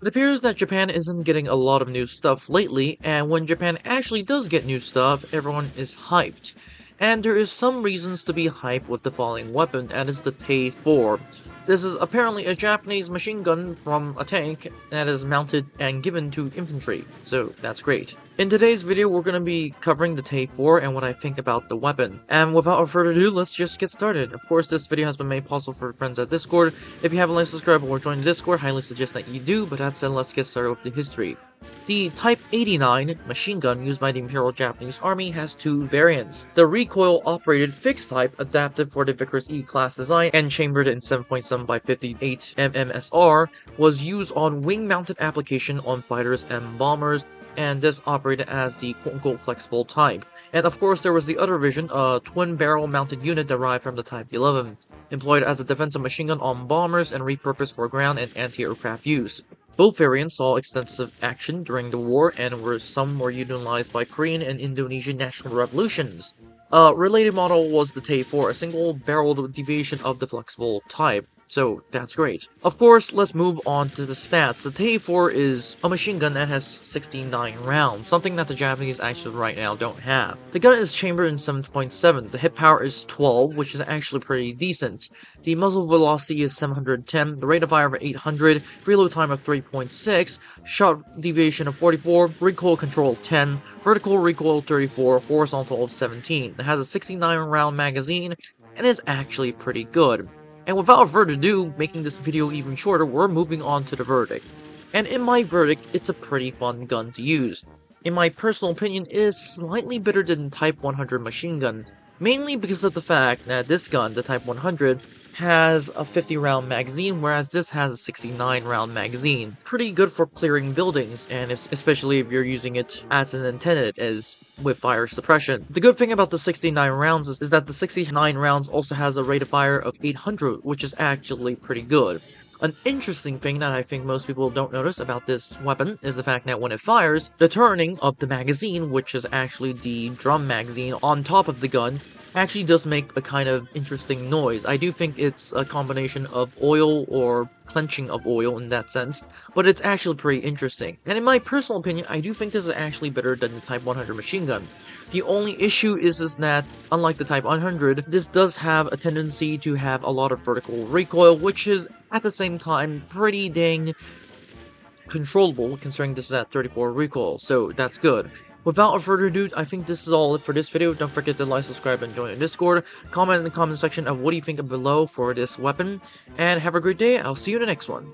It appears that Japan isn't getting a lot of new stuff lately, and when Japan actually does get new stuff, everyone is hyped. And there is some reasons to be hyped with the following weapon, and it's the Te-4. This is apparently a Japanese machine gun from a tank that is mounted and given to infantry, so that's great. In today's video, we're going to be covering the Te-4 and what I think about the weapon. And without further ado, let's just get started. Of course, this video has been made possible for friends at Discord. If you haven't liked, subscribed, or joined the Discord, highly suggest that you do, but that said, let's get started with the history. The Type 89 machine gun used by the Imperial Japanese Army has two variants. The recoil-operated fixed type, adapted for the Vickers E-class design and chambered in 7.7 by 58 mmsr, was used on wing-mounted application on fighters and bombers, and this operated as the quote-unquote flexible type. And of course, there was the other version, a twin-barrel mounted unit derived from the Type 11, employed as a defensive machine gun on bombers and repurposed for ground and anti-aircraft use. Both variants saw extensive action during the war, and some were utilized by Korean and Indonesian national revolutions. A related model was the Te-4, a single-barreled deviation of the flexible type. So that's great. Of course, let's move on to the stats. The Te-4 is a machine gun that has 69 rounds, something that the Japanese actually right now don't have. The gun is chambered in 7.7. The hit power is 12, which is actually pretty decent. The muzzle velocity is 710, the rate of fire of 800, reload time of 3.6, shot deviation of 44, recoil control 10, vertical recoil 34, horizontal of 17. It has a 69 round magazine and is actually pretty good. And without further ado, making this video even shorter, we're moving on to the verdict. And in my verdict, it's a pretty fun gun to use. In my personal opinion, it is slightly better than Type 100 machine gun, mainly because of the fact that this gun, the Type 100, has a 50 round magazine, whereas this has a 69 round magazine. Pretty good for clearing buildings, and especially if you're using it as an intended, as with fire suppression. The good thing about the 69 rounds is that the 69 rounds also has a rate of fire of 800, which is actually pretty good. An interesting thing that I think most people don't notice about this weapon is the fact that when it fires, the turning of the magazine, which is actually the drum magazine on top of the gun, actually does make a kind of interesting noise. I do think it's a combination of oil or clenching of oil in that sense, but it's actually pretty interesting. And in my personal opinion, I do think this is actually better than the Type 100 machine gun. The only issue is that, unlike the Type 100, this does have a tendency to have a lot of vertical recoil, which is, at the same time, pretty dang controllable, considering this is at 34 recoil, so that's good. Without further ado, I think this is all it for this video. Don't forget to like, subscribe, and join the Discord. Comment in the comment section of what do you think below for this weapon, and have a great day. I'll see you in the next one.